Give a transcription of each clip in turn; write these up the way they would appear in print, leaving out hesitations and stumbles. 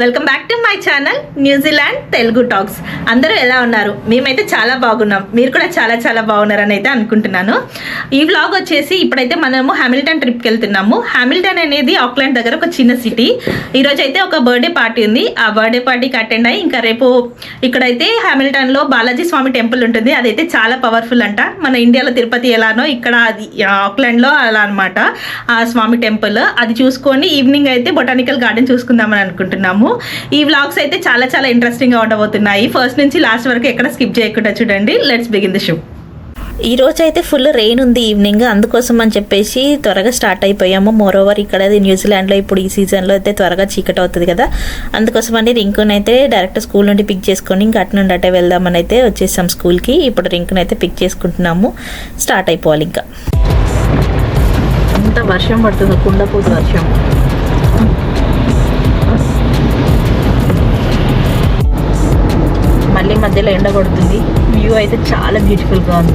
Welcome back to my channel New Zealand Telugu talks. అందరూ ఎలా ఉన్నారు? మేమైతే చాలా బాగున్నాం, మీరు కూడా చాలా చాలా బాగున్నారని అయితే అనుకుంటున్నాను. ఈ వ్లాగ్ వచ్చేసి ఇప్పుడైతే మనము హామిల్టన్ ట్రిప్కి వెళ్తున్నాము. హామిల్టన్ అనేది ఆక్లాండ్ దగ్గర ఒక చిన్న సిటీ. ఈరోజు అయితే ఒక బర్త్డే పార్టీ ఉంది. ఆ బర్త్డే పార్టీకి అటెండ్ అయ్యి ఇంకా రేపు ఇక్కడైతే హామిల్టన్లో బాలాజీ స్వామి టెంపుల్ ఉంటుంది. అదైతే చాలా పవర్ఫుల్ అంట. మన ఇండియాలో తిరుపతి ఎలానో ఇక్కడ అది ఆక్లాండ్లో అలా అనమాట ఆ స్వామి టెంపుల్. అది చూసుకొని ఈవినింగ్ అయితే బొటానికల్ గార్డెన్ చూసుకుందామని అనుకుంటున్నాము. ఈ వ్లాగ్స్ అయితే చాలా చాలా ఇంట్రెస్టింగ్ గా ఉండబోతున్నాయి. ఫస్ట్ నుంచి లాస్ట్ వరకు ఎక్కడ స్కిప్ చేయకుండా చూడండి. Let's begin the show. ఈ రోజు అయితే ఫుల్ రెయిన్ ఉంది ఈవినింగ్, అందుకోసం అని చెప్పేసి త్వరగా స్టార్ట్ అయిపోయాము. మోరోవర్ ఇక్కడ న్యూజిలాండ్లో ఇప్పుడు ఈ సీజన్లో అయితే త్వరగా చీకటి అవుతుంది కదా, అందుకోసం అని రింకుని అయితే డైరెక్ట్ స్కూల్ నుండి పిక్ చేసుకొని ఇంకా అటు నుండి అటే వెళ్దామని అయితే వచ్చేసాం స్కూల్కి. ఇప్పుడు రింకుని అయితే పిక్ చేసుకుంటున్నాము, స్టార్ట్ అయిపోవాలి. ఇంకా అంత వర్షం పడుతుంది, కుండపోతు వర్షం. మళ్ళీ మధ్యలో ఎండ కొడుతుంది. వ్యూ అయితే చాలా బ్యూటిఫుల్గా ఉంది.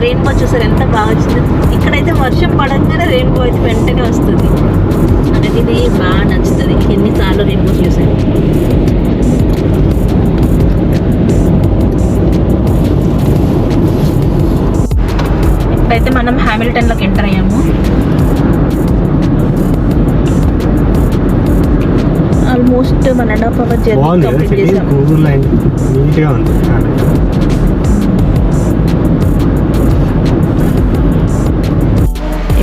రెయిన్బో చూసారు ఎంత బాగా వచ్చింది. ఇక్కడైతే వర్షం పడంగానే రెయిన్బో అయితే వెంటనే వస్తుంది. నాకు ఇది బాగా నచ్చుతుంది. ఎన్నిసార్లు రెయిన్బో చూసాను. ఇప్పుడైతే మనం హామిల్టన్లోకి ఎంటర్ అయ్యాము. ఆల్మోస్ట్ 1.5 hours జర్నీ కంప్లీట్ చేసాము.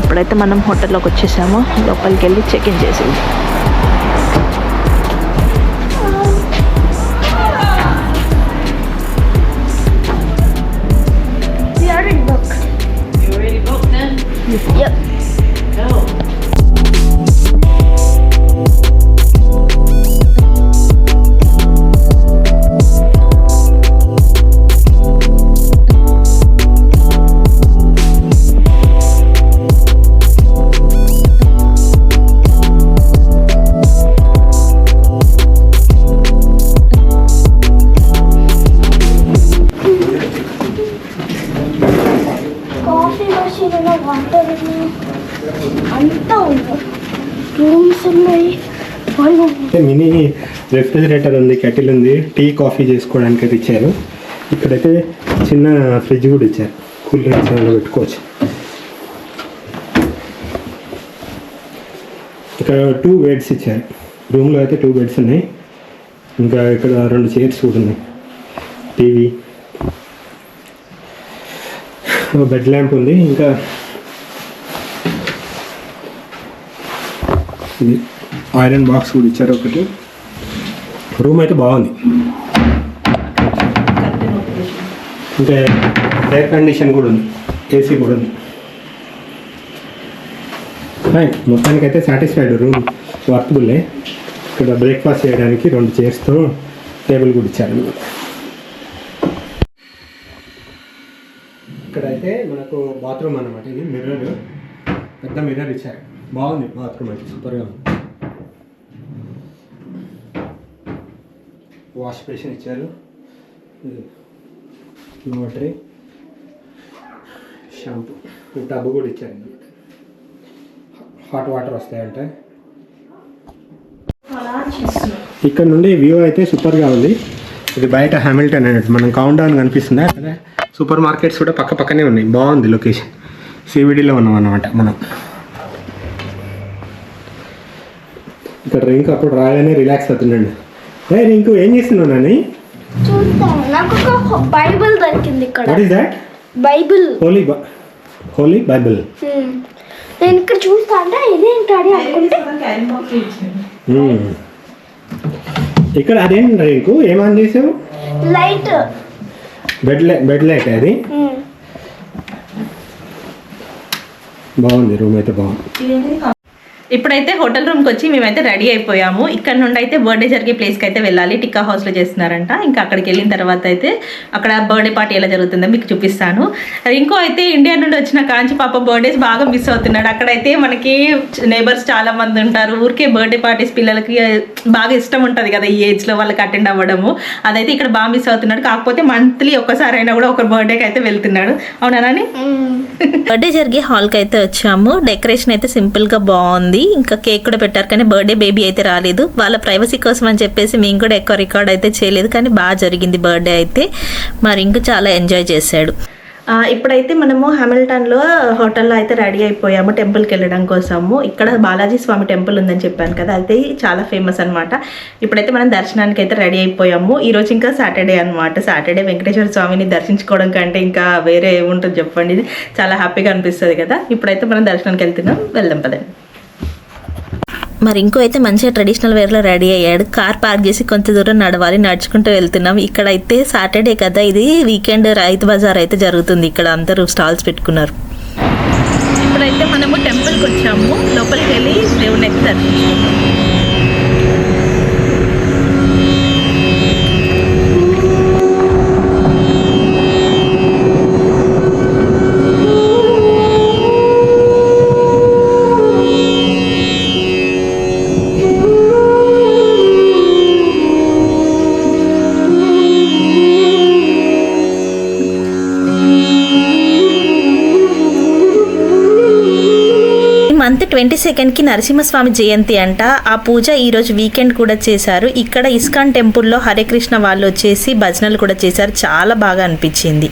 ఇప్పుడైతే మనం హోటల్లోకి వచ్చేసాము. లోపలికి వెళ్ళి చెక్ ఇన్ చేసింది. మినీ రెఫ్రిజిరేటర్ ఉంది, కెటిల్ ఉంది, టీ కాఫీ చేసుకోవడానికి అయితే ఇచ్చారు. ఇక్కడైతే చిన్న ఫ్రిడ్జ్ కూడా ఇచ్చారు, కూల్ డ్రింక్స్ పెట్టుకోవచ్చు. ఇక్కడ 2 బెడ్స్ ఇచ్చారు. రూమ్లో అయితే 2 బెడ్స్ ఉన్నాయి. ఇంకా ఇక్కడ 2 చైర్స్ కూడా ఉన్నాయి. టీవీ, బెడ్ ల్యాంప్ ఉంది. ఇంకా ఇది ఐరన్ బాక్స్ కూడా ఇచ్చారు ఒకటి. రూమ్ అయితే బాగుంది. ఇంకా ఎయిర్ కండిషన్ కూడా ఉంది, ఏసీ కూడా ఉంది. మొత్తానికి అయితే సాటిస్ఫైడ్. రూమ్ వర్తబుల్లే. ఇక్కడ బ్రేక్ఫాస్ట్ చేయడానికి 2 చైర్స్తో టేబుల్ కూడా ఇచ్చారు. ఇక్కడైతే మనకు బాత్రూమ్ అన్నమాట. ఇది మిర్రర్, పెద్ద మిర్రర్ ఇచ్చారు. బాగుంది బాత్రూమ్ అయితే, సూపర్గా ఉంది. వాష్ బేసిన్ ఇచ్చారు, వాటర్, షాంపూ, టబ్ కూడా ఇచ్చారు. హాట్ వాటర్ వస్తాయంటే. ఇక్కడ నుండి వ్యూ అయితే సూపర్గా ఉంది. ఇది బయట హామిల్టన్ అన్నట్టు మనం కౌంట్ డౌన్ కనిపిస్తుంది. అక్కడ సూపర్ మార్కెట్స్ కూడా పక్క పక్కనే ఉన్నాయి. బాగుంది లొకేషన్. సివిడిలో ఉన్నాం అన్నమాట మనం. ఇక్కడ రింక్ అప్పుడు రాగానే రిలాక్స్ అవుతున్నాడు. రింకు ఏం చేస్తున్నావు నాని? నాకు ఒక బైబిల్ దొరికింది ఇక్కడ. What is that? Bible. Holi Bible. నేను ఇక్కడ చూస్తా అంటే ఇదేంటది అనుకుంటే ఇక్కడ అదేం రింకు ఏమని చేసావు? Light, bed light. అది బాగుంది. రూమ్ అయితే బాగుంది. ఇప్పుడైతే హోటల్ రూమ్కి వచ్చి మేమైతే రెడీ అయిపోయాము. ఇక్కడ నుండి అయితే బర్త్డే జరిగే ప్లేస్కి అయితే వెళ్ళాలి. టిక్కా హౌస్లో చేస్తున్నారంట. ఇంకా అక్కడికి వెళ్ళిన తర్వాత అయితే అక్కడ బర్త్డే పార్టీ ఎలా జరుగుతుందో మీకు చూపిస్తాను. ఇంకో అయితే ఇండియా నుండి వచ్చిన కాంచి పాప బర్త్డేస్ బాగా మిస్ అవుతున్నాడు. అక్కడైతే మనకి నేబర్స్ చాలా మంది ఉంటారు. ఊరికే బర్త్డే పార్టీస్ పిల్లలకి బాగా ఇష్టం ఉంటుంది కదా ఈ ఏజ్లో వాళ్ళకి అటెండ్ అవ్వడము. అదైతే ఇక్కడ బాగా మిస్ అవుతున్నాడు. కాకపోతే మంత్లీ ఒక్కసారి అయినా కూడా ఒక బర్త్డేకి అయితే వెళ్తున్నాడు. అవునా నాని? బర్త్డే జరిగే హాల్కి అయితే వచ్చాము. డెకరేషన్ అయితే సింపుల్గా బాగుంది. ఇంకా కేక్ కూడా పెట్టారు కానీ బర్త్డే బేబీ అయితే రాలేదు. వాళ్ళ ప్రైవసీ కోసం అని చెప్పేసి మేము కూడా ఎక్కువ రికార్డ్ అయితే చేయలేదు. కానీ బాగా జరిగింది బర్త్డే అయితే. మరి ఇంకా చాలా ఎంజాయ్ చేశాడు. ఇప్పుడైతే మనము హామిల్టన్లో హోటల్లో అయితే రెడీ అయిపోయాము టెంపుల్కి వెళ్ళడం కోసము. ఇక్కడ బాలాజీ స్వామి టెంపుల్ ఉందని చెప్పాను కదా, అయితే చాలా ఫేమస్ అనమాట. ఇప్పుడైతే మనం దర్శనానికి అయితే రెడీ అయిపోయాము. ఈరోజు ఇంకా సాటర్డే అనమాట. సాటర్డే వెంకటేశ్వర స్వామిని దర్శించుకోవడం కంటే ఇంకా వేరే ఏముంటుంది చెప్పండి. చాలా హ్యాపీగా అనిపిస్తుంది కదా. ఇప్పుడైతే మనం దర్శనానికి వెళ్తున్నాం. వెళ్దాం పదండి. మరి ఇంకో అయితే మంచిగా ట్రెడిషనల్ వేర్లో రెడీ అయ్యాడు. కార్ పార్క్ చేసి కొంత దూరం నడవాలి. నడుచుకుంటూ వెళ్తున్నాం. ఇక్కడైతే సాటర్డే కదా, ఇది వీకెండ్ రైతు బజార్ అయితే జరుగుతుంది. ఇక్కడ అందరూ స్టాల్స్ పెట్టుకున్నారు. ఇప్పుడైతే మనము టెంపుల్కి వచ్చాము. లోపలికి వెళ్ళి దేవుని అయితే దర్శించుకుంటాం. మంత్ 22కి నరసింహస్వామి జయంతి అంట. ఆ పూజ ఈరోజు వీకెండ్ కూడా చేశారు. ఇక్కడ ఇస్కాన్ టెంపుల్లో హరే కృష్ణ వాళ్ళు వచ్చేసి భజనలు కూడా చేశారు. చాలా బాగా అనిపించింది.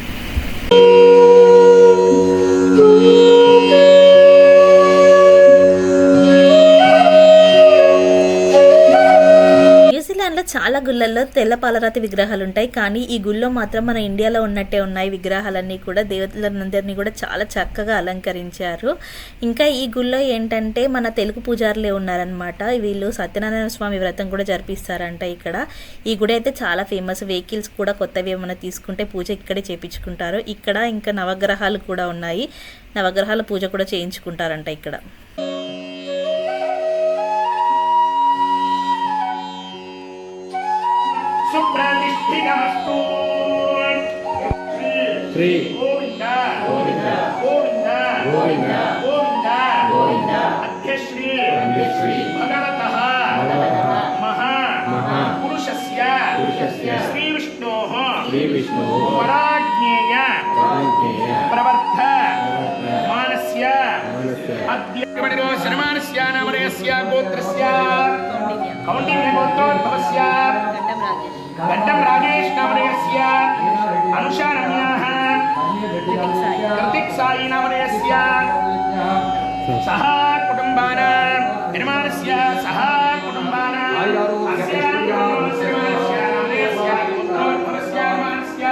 న్యూజిలాండ్లో చాలా గుళ్ళల్లో తెల్ల పాలరాతి విగ్రహాలు ఉంటాయి. కానీ ఈ గుళ్ళో మాత్రం మన ఇండియాలో ఉన్నట్టే ఉన్నాయి విగ్రహాలన్నీ కూడా. దేవతలందరినీ కూడా చాలా చక్కగా అలంకరించారు. ఇంకా ఈ గుళ్ళో ఏంటంటే మన తెలుగు పూజారులే ఉన్నారనమాట. వీళ్ళు సత్యనారాయణ స్వామి వ్రతం కూడా జరిపిస్తారంట ఇక్కడ. ఈ గుడి అయితే చాలా ఫేమస్. వెహికల్స్ కూడా కొత్తవి ఏమైనా తీసుకుంటే పూజ ఇక్కడే చేయించుకుంటారు. ఇక్కడ ఇంకా నవగ్రహాలు కూడా ఉన్నాయి. నవగ్రహాల పూజ కూడా చేయించుకుంటారంట ఇక్కడ. సుప్రతిష్ఠితమస్తు శ్రీ గోవింద గోవింద గోవింద గోవింద గోవింద గోవింద అధ్యశ్రీ భగవతః మహా పురుషస్య శ్రీ విష్ణోః పరాజ్ఞేయ ప్రవర్త మానస్య అద్య శర్మానస్య నామరయస్య గోత్రస్య కౌండిన్య గోత్రోద్భవస్య గడ్డం రాజేష్ నామరయస్య అనుషారణ్యాః కృతిక్ సాయి నామరయస్య సహ కుటుంబానాం నిర్మాణస్య సహ కుటుంబానాం అస్య శర్మానస్య నామరయస్య గోత్రోద్భవస్య మానస్య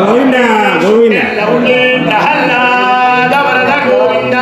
గోవింద గోవింద లౌకే ప్రహ్లాద వరద Govinda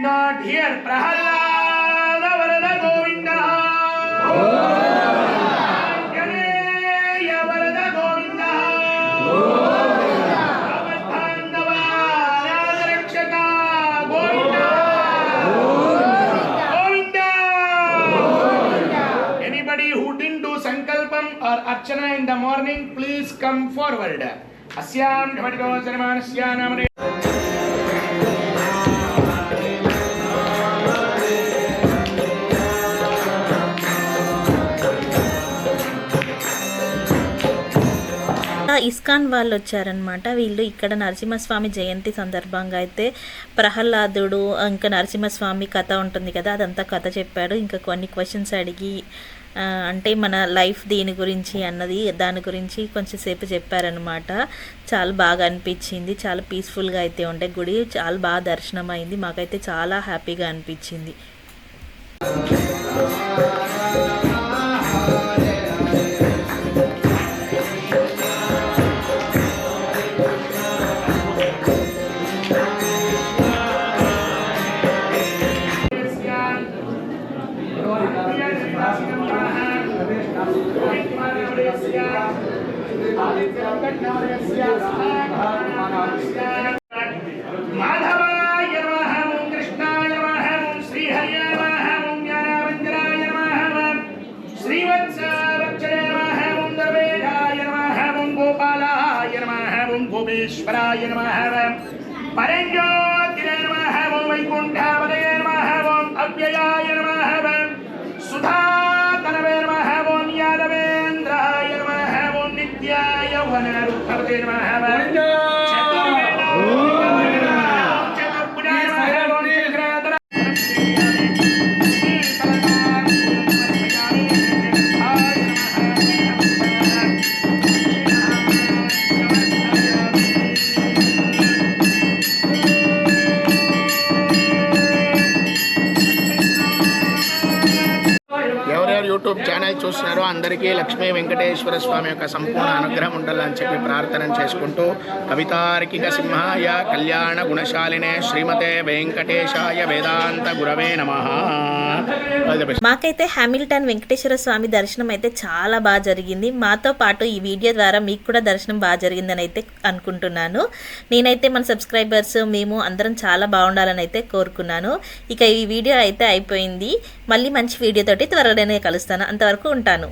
not here. Prahalada Varada Govinda. Anjaneya Varada Govinda. Avadhandava Rajarakshaka Govinda. Govinda. Anybody who didn't do Sankalpam or Archana in the morning, please come forward. Asyam Dhamadiko Sarimanasya Namane. ISKCON వాళ్ళు వచ్చారనమాట. వీళ్ళు ఇక్కడ నరసింహస్వామి జయంతి సందర్భంగా అయితే ప్రహ్లాదుడు ఇంకా నరసింహస్వామి కథ ఉంటుంది కదా, అదంతా కథ చెప్పాడు. ఇంకా కొన్ని క్వశ్చన్స్ అడిగి అంటే మన లైఫ్ దీని గురించి అన్నది దాని గురించి కొంచెం సేపు చెప్పారనమాట. చాలా బాగా అనిపించింది. చాలా పీస్ఫుల్గా అయితే ఉండే గుడి. చాలా బాగా దర్శనం అయింది. మాకైతే చాలా హ్యాపీగా అనిపించింది. మాధవాయ నమః ఓం కృష్ణాయ నమః ఓం శ్రీహరయ నమః ఓం జ్ఞానవంజనాయ నమః ఓం శ్రీవత్సవక్షరే నమః ఓం దర్వేదాయ నమః ఓం గోపాలాయ నమః ఓం గోపేశ్వరాయ నమః ఓం పరంజ్యోతిరే నమః ఓం వైకుంఠావదయ నమః ఓం అవ్యయాయ నమః ఓం సుధాతనవే నమః ఓం యాదవేంద్రాయ నమః ఓం నిత్యాయ వనరుద్ధవతే నమః ఓం ఎవరెవరు యూట్యూబ్ ఛానల్ చూస్తున్నారో అందరికీ లక్ష్మీ వెంకటేశ్వర స్వామి యొక్క సంపూర్ణ అనుగ్రహం ఉండాలని చెప్పి ప్రార్థన చేసుకుంటూ కవితార్కిక సింహాయ కళ్యాణ గుణశాలినే శ్రీమతే వెంకటేశాయ వేదాంత గురవే నమః. మాకైతే హామిల్టన్ వెంకటేశ్వర స్వామి దర్శనం అయితే చాలా బాగా జరిగింది. మాతో పాటు ఈ వీడియో ద్వారా మీకు కూడా దర్శనం బాగా జరిగిందని అయితే అనుకుంటున్నాను. నేనైతే మన సబ్స్క్రైబర్స్ మేము అందరం చాలా బాగుండాలని అయితే కోరుకున్నాను. ఇక ఈ వీడియో అయితే అయిపోయింది. మళ్ళీ మంచి వీడియోతోటి త్వరలోనే కలుస్తాను. అంతవరకు ఉంటాను.